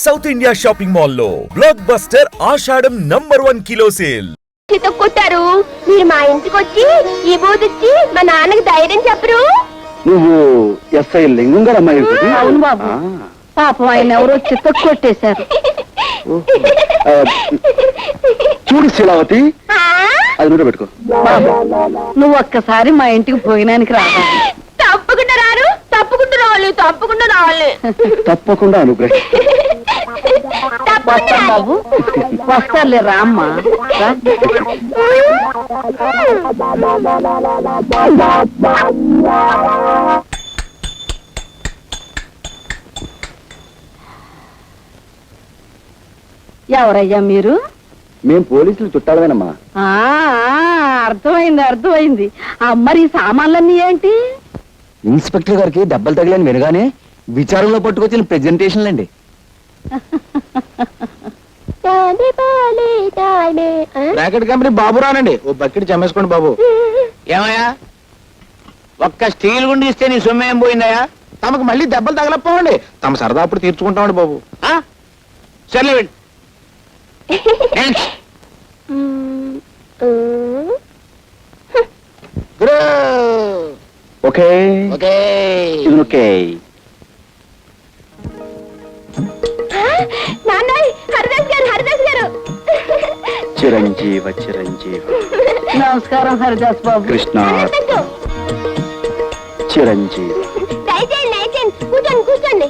South India shopping mall లో block buster ఆషాఢం #1 kilo sale. కొట్టారు మీరు మా ఇంటికి వచ్చి ఈ బూదిచ్చి మా నాన్నకి ధైర్యం చెప్పరు. నువ్వు ఎస్ఐ లింగం గారు అమ్మాయి. అవును బాబు, పాపం ఆయన ఎవరో చిత్త కొట్టేశారు. చూడు శీలావతి, అది నూట పెట్టుకో. బాబు, నువ్వు ఒక్కసారి మా ఇంటికి భోజనానికి రావాలి. తప్పకుండా రారు, తప్పకుండా రావాలి, తప్పకుండా రావాలి. తప్పకుండా అనుగ్రహం. వస్తాను బాబు, వస్తారులే రామ్మా. ఎవరయ్యా మీరు? మేం పోలీసులు చుట్టాలమేనమ్మా. అర్థమైంది. మరి సామాన్లన్నీ ఏంటి? ఇన్స్పెక్టర్ గారికి దెబ్బలు తగిలని వినగానే విచారంలో పట్టుకొచ్చిన ప్రెజెంటేషన్లు అండి. బ్రాకెట్ కంపెనీ బాబు రానండి, ఓ బకెట్ చమ్మేసుకోండి బాబు. ఏమయ్యా, ఒక్క స్టీల్ గుండి ఇస్తే నీ సొమ్ము ఏం పోయిందయ్యా? తమకు మళ్ళీ దెబ్బలు తగలపోవండి, తమ సరదా అప్పుడు తీర్చుకుంటామండి బాబు. సర్లే వెళ్ళి. Okay okay okay. హరిదాస్ గారు చిరంజీవ నమస్కారం హరిదాస్ బాబు. కృష్ణ చిరంజీవి. కూర్చోండి.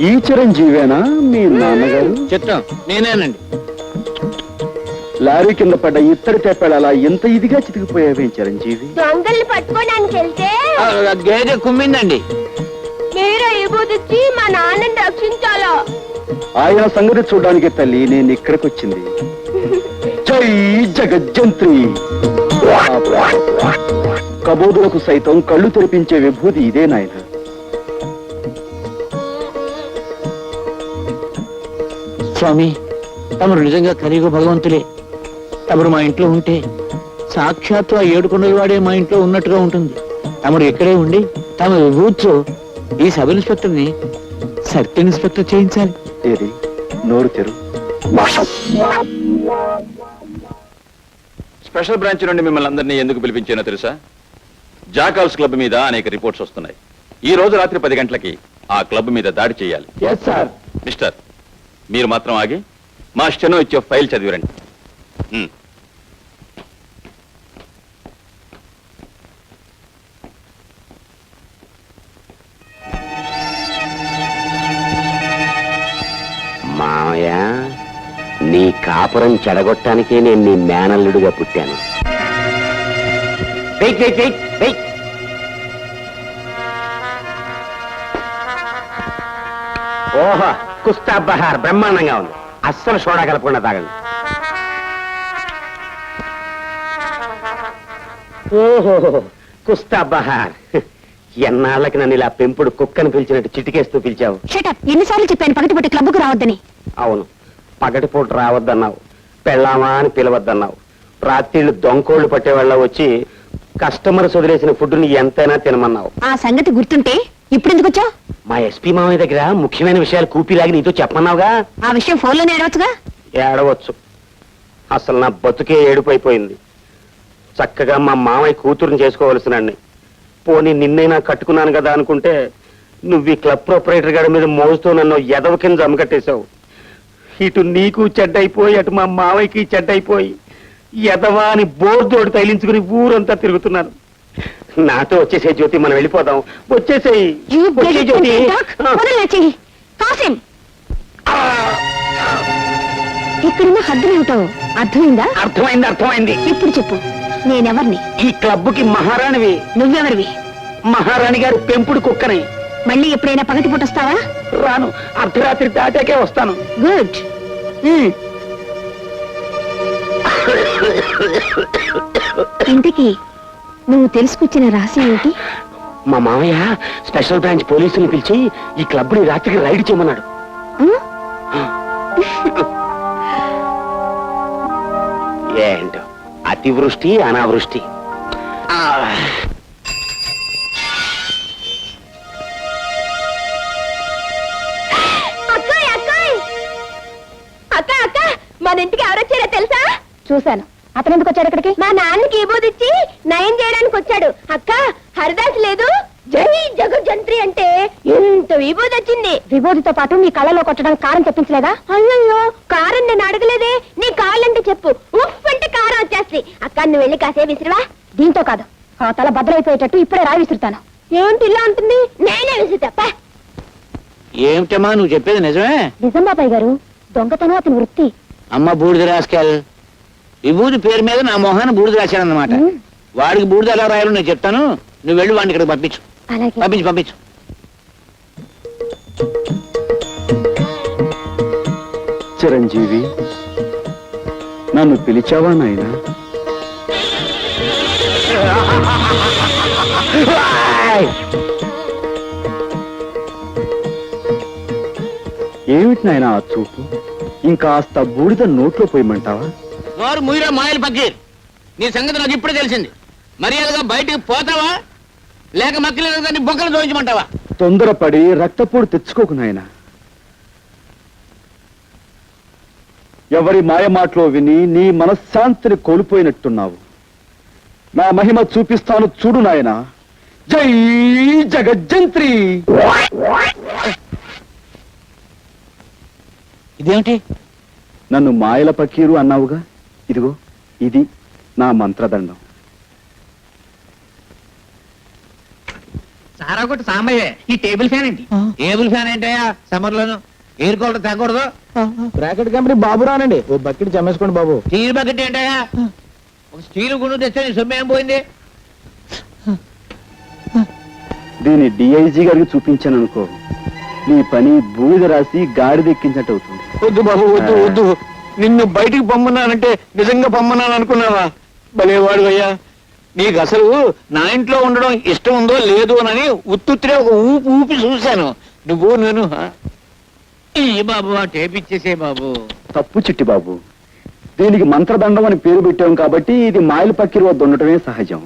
ఈ చిరంజీవేనా మీ నాన్నగారు? చిత్రం నేనేనండి. లారీ కింద పడ్డ ఇత్తడి తెప్పాడు అలా ఎంత ఇదిగా చితికిపోయావేం చిరంజీవి? దొంగల్ని పట్టుకోడానికి వెళ్తే గేదె కుమ్మిందండి. మీరు ఇబుదిచ్చి మా నాన్నని రక్షించాలా? ఆయన సంగతి చూడడానికి తల్లి నేను ఇక్కడికి వచ్చింది. జై జగజ్జంత్రి. కబోదులకు సైతం కళ్ళు తెరిపించే విభూతి ఇదే నాయన. స్వామి, తమరు నిజంగా కలియుగ భగవంతులే. తమరు మా ఇంట్లో ఉంటే సాక్షాత్తు ఆ ఏడుకొండల వాడే మా ఇంట్లో ఉన్నట్టుగా ఉంటుంది. తమరు ఇక్కడే ఉండి తమ విభూతితో ఈ సబ్ ఇన్స్పెక్టర్ ని సర్కిల్ ఇన్స్పెక్టర్ చేయించాలి. ఏది నోరు తెరు. స్పెషల్ బ్రాంచ్ నుండి మిమ్మల్ని అందరినీ ఎందుకు పిలిపించానో తెలుసా? జాకాల్స్ క్లబ్ మీద అనేక రిపోర్ట్స్ వస్తున్నాయి. ఈ రోజు రాత్రి 10 గంటలకి ఆ క్లబ్ మీద దాడి చేయాలి. మిస్టర్, మీరు మాత్రం ఆగి మా స్టెనో ఇచ్చే ఫైల్ చదివిరండి. మామయ్య, నీ కాపురం చెడగొట్టానికే నేను నీ మేనల్లుడిగా పుట్టాను. Wait wait wait wait. ఓహో, కుస్తా బహార్ బ్రహ్మాండంగా ఉంది. అస్సలు సోడా కలపకుండా తాగండి. ఓహో, కుస్తా బహార్. ఎన్నాళ్ళకి నన్ను ఇలా పెంపుడు కుక్కను పిలిచినట్టు చిటికేస్తూ పిలిచావు. ఎన్నిసార్లు చెప్పాను పగటిపూట క్లబ్కు రావద్దని? అవును, పగటిపూట రావద్దన్నావు, పెళ్ళామా అని పిలవద్దన్నావు. రాత్రిళ్ళు దొంకోళ్లు పట్టేవాళ్ళ వచ్చి కస్టమర్స్ వదిలేసిన ఫుడ్ని ఎంతైనా తినమన్నావు. ఆ సంగతి గుర్తుంటే ఇప్పుడు ఎందుకు వచ్చావు? మా ఎస్పీ మామయ్య దగ్గర ముఖ్యమైన విషయాలు కూపిలాగి నీతో చెప్పమన్నావుగా. ఆ విషయం ఫోన్లోనే ఏడవచ్చుగా. ఏడవచ్చు. అసలు నా బతుకే ఏడుపైపోయింది. చక్కగా మా మామయ్య కూతురుని చేసుకోవలసినండి. పోనీ నిన్నైనా కట్టుకున్నాను కదా అనుకుంటే నువ్వు ఈ క్లబ్ ప్రొపరేటర్ గారి మీద మోస్తూ నన్ను ఎదవ కింద జమకట్టేశావు. ఇటు నీకు చెడ్డైపోయి అటు మా మావయ్యకి చెడ్డైపోయి ఎదవా అని బోర్దోడు తైలించుకుని ఊరంతా తిరుగుతున్నాను. నాతో వచ్చేసే జ్యోతి, మనం వెళ్ళిపోదాం. వచ్చేసేయి జ్యోతి. ఇక్కడున్న హద్దులేమిటో అర్థమైందా? అర్థమైంది. ఇప్పుడు చెప్పు, నేనెవర్ని? ఈ క్లబ్కి మహారాణివి. నువ్వెవరివి? మహారాణి గారి పెంపుడు కుక్కని. మళ్ళీ ఎప్పుడైనా పగటి పూట వస్తావా? రాను, అర్ధరాత్రి దాటాకే వస్తాను. గుడ్. ఇంతకీ నువ్వు తెలుసుకొచ్చిన రహస్యం ఏంటి? మా మామయ్య స్పెషల్ బ్రాంచ్ పోలీసుని పిలిచి ఈ క్లబ్ ని రాత్రికి రైడ్ చేయమన్నాడు. ఏంటో అతివృష్టి అనావృష్టి. అక్క మన ఇంటికి ఎవరొచ్చారో తెలుసా? చూశాను. అతను ఎందుకు వచ్చాడు ఇక్కడికి? మా నాన్నకి విభూది ఇచ్చి నయం చేయడానికి వచ్చాడు. అక్క, హరిదాస్ లేదు, జై జగజ్జంత్రి అంటే ఎంత విభూది వచ్చింది. విభూతితో పాటు మీ కళ్ళలో కొట్టడానికి కారం తెప్పించలేదా? అయ్యో, కారం నేను అడగలేదే. నీ కావాలంటే చెప్పు, ఉఫ్ అంటే కారం వచ్చేస్తుంది. అక్క, నువ్వు వెళ్ళి కాసేపు విసిరివా? దీంతో కాదు, ఆ తల భద్రైపోయేటట్టు ఇప్పుడే రాయి విసురుతాను. ఏంటి ఇలా ఉంటుంది? నేనే విసురుతా. ఏమిటమ్మా నువ్వు చెప్పేది నిజమే? నిజం బాబాయ్ గారు, దొంగతనం అతని వృత్తి. అమ్మ బూడిద రాసుకెళ్. విభూతి పేరు మీద నా మొహాన్ని బూడిద రాశానన్నమాట. వాడికి బూడిద ఎలా రాయాలో నేను చెప్తాను, నువ్వు వెళ్ళి వాడిని ఇక్కడికి పంపించు. అలాగే. పంపించు. చిరంజీవి, నన్ను పిలిచావా నాయనా? ఏమిటి నాయనా ఆ చూపు? ఇంకాస్త బూడిద నోట్లో పోయమంటావా? నోరు ముయిరా మాయలు పక్కీర్, నీ సంగతి నాకు ఇప్పుడే తెలిసింది. మర్యాదగా బయటికి పోతావా లేక మక్కలేదని బొక్కలు చూపించమంటావా? తొందరపడి రక్తపోటు తెచ్చుకోకు నాయనా. ఎవరి మాయమాటలో విని నీ మనశ్శాంతిని కోల్పోయినట్టున్నావు. నా మహిమ చూపిస్తాను చూడు నాయనా. జై జగజ్జంత్రి. ఇదేమిటి? నన్ను మాయల పకీరు అన్నావుగా, ఇదిగో ఇది నా మంత్రదండం. సారా కొట్టి సాంబయ్యే. ఈ టేబుల్ ఫ్యాన్ ఏంటి? టేబుల్ ఫ్యాన్ ఏంటయ్యా? సమ్మర్ లోను ఎయిర్ కూలర్ తగ్గకూడదు. బ్రాకెట్ కంపెనీ బాబు రానండి, ఓ బకెట్ చమ్మేసుకోండి బాబు. స్టీల్ బకెట్ ఏంటయ్యా? ఒక స్టీల్ గుండు తెస్తే నీ సొమ్ము ఏం పోయింది? దీన్ని డిఐజీ గారికి చూపించాను అనుకో, నీ పని బూడిద రాసి గాడిదెక్కించినట్టు అవుతుంది. వద్దు బాబు, వద్దు. నిన్ను బయటికి పొమ్మన్నానంటే నిజంగా పొమ్మన్నాను అనుకున్నావా? భలేవాడు అయ్యా. నీకు అసలు నా ఇంట్లో ఉండడం ఇష్టం ఉందో లేదో అని ఉత్తుత్తిరే ఒక ఊపి చూశాను. నువ్వు నేను బాబు ఆ టేప్ ఇచ్చేసే బాబు. తప్పు చిట్టి బాబు, దీనికి మంత్రదండం అని పేరు పెట్టాం కాబట్టి ఇది మాయల పక్కిరి వద్ద ఉండటమే సహజం.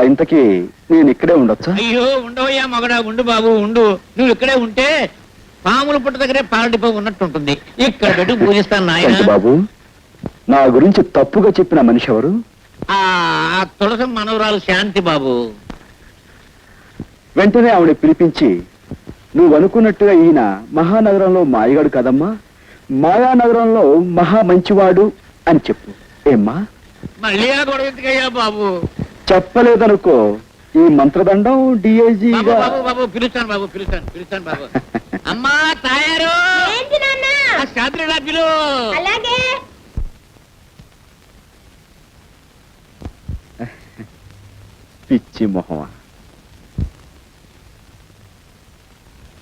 ఇంతకీ నేను ఇక్కడే ఉండొచ్చా? అయ్యో ఉండవయ్యా మగడా, ఉండు బాబు ఉండు. నువ్వు ఇక్కడే ఉంటే పాముల పుట్ట దగ్గరే పాలడిపో ఉన్నట్టు ఉంటుంది. ఇక్కడ పెట్టి పూజిస్తాను నాయన. బాబు, నా గురించి తప్పుగా చెప్పిన మనిషి ఎవరు? ఆ తులసం మనవరాలు శాంతి బాబు. వెంటనే ఆవిడ పిలిపించి, నువ్వు అనుకున్నట్టుగా ఈయన మహానగరంలో మాయగాడు కదమ్మా, మాయానగరంలో మహా మంచివాడు అని చెప్పు. ఏమ్మా? మళ్ళీ ఆ గొడవ ఎందుకయ్యా బాబు? చెప్పలేదనుకో, ఈ మంత్రదండం డిఐజీగా. బాబు పిలుస్తాను బాబు. అమ్మా తాయారు, ఏంటి నాన్న? శాంతి పిలు. అలాగే. పిచ్చి మొహమా.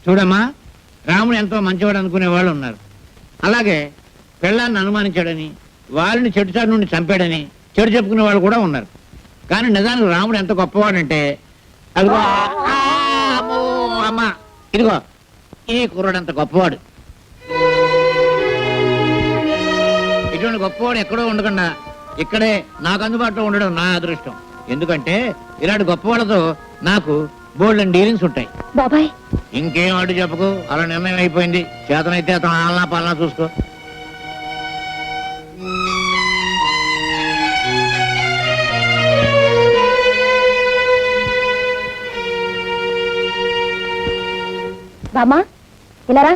చూడమ్మా, రాముడు ఎంతో మంచివాడు అనుకునే వాళ్ళు ఉన్నారు. అలాగే పెళ్ళాన్ని అనుమానించాడని, వాళ్ళని చెడుచాటు నుండి చంపాడని చెడు చెప్పుకునే వాళ్ళు కూడా ఉన్నారు. కానీ నిజానికి రాముడు ఎంత గొప్పవాడంటే, అదిగో అమ్మా ఇదిగో ఈ కుర్రాడు అంత గొప్పవాడు. ఇటువంటి గొప్పవాడు ఎక్కడో ఉండకుండా ఇక్కడే నాకు అందుబాటులో ఉండడం నా అదృష్టం. ఎందుకంటే ఇలాంటి గొప్పవాళ్ళతో నాకు బోల్డ్ డీలింగ్స్ ఉంటాయి. బాబాయ్, ఇంకేం అడ్డు చెప్పకు, అలా నిర్ణయం అయిపోయింది. చేతనైతే అతను ఆలనా పాలనా చూసుకో. బామ్మా ఇలారా.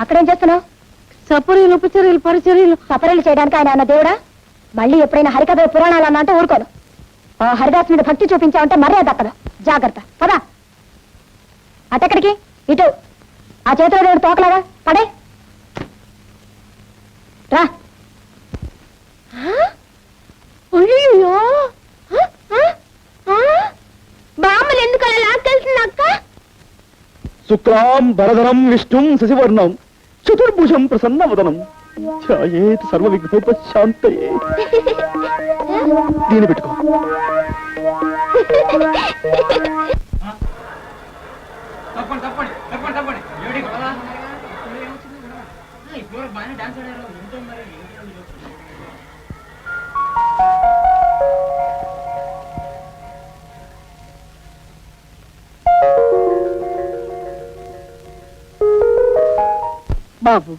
అక్కడేం చేస్తున్నావు? సపరీలు ఉపచర్యలు పరిచర్యలు. సపరీలు చేయడానికి ఆయన అన్న దేవుడా? మళ్ళీ ఎప్పుడైనా హరికథ పురాణాలు అన్నా అంటే ఊరుకోను. ఆ హరిదాస్ మీద భక్తి చూపించావంటే మర్యాద అక్కడ. జాగ్రత్త, పదా. అటెక్కడికి? ఇటు. ఆ చేతిలో దేవుడు తోకలాగా పడే రా. అయ్యో, బామ్మలు ఎందుకు అలా లాక్కెళ్తుంది అక్క? శుక్లాం భరధరం విష్ణుం శశివర్ణం చతుర్భుజం ప్రసన్నవదనం ఛాయేత్ సర్వ విఘ్నోపశాంతయే. దీని పెట్టుకో. బాబు,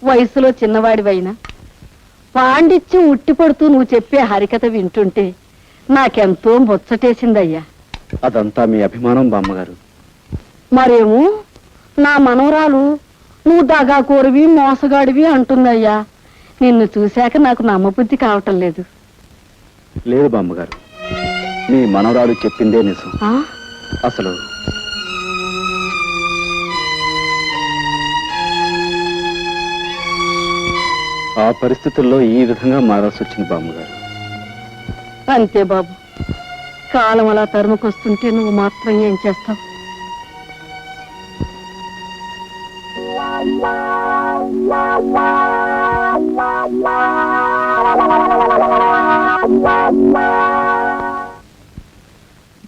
వయసులో చిన్నవాడివైనా పాండిత్యం ఉట్టిపడుతూ నువ్వు చెప్పే హరికథ వింటుంటే నాకెంతో ముచ్చటేసిందయ్యా. అదంతా మీ అభిమానం బామ్మగారు. మరేమో నా మనవరాలు నువ్వు దగాకోరివి మోసగాడివి అంటుందయ్యా. నిన్ను చూశాక నాకు నమ్మబుద్ధి కావటం లేదు. లేదు బామ్మగారు, మీ మనవరాలు చెప్పిందే నిజం. ఆ? అసలు ఆ పరిస్థితుల్లో ఈ విధంగా మారాల్సి వచ్చింది బామ్మగారు. అంతే బాబు, కాలం అలా తరుముకొస్తుంటే నువ్వు మాత్రం ఏం చేస్తావు?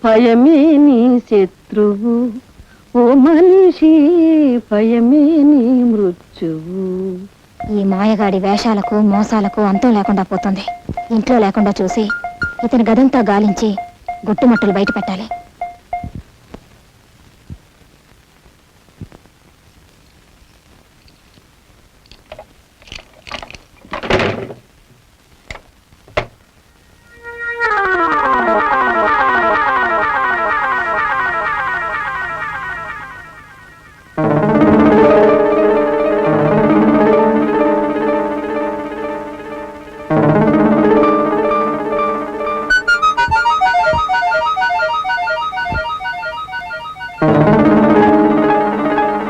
భయమే నీ శత్రువు ఓ మనిషి, భయమే నీ మృత్యువు. ఈ మాయగాడి వేషాలకు మోసాలకు అంతం లేకుండా పోతుంది. ఇంట్లో లేకుండా చూసి ఇతని గదంతా గాలించి గుట్టుమట్టులు బయట పెట్టాలి.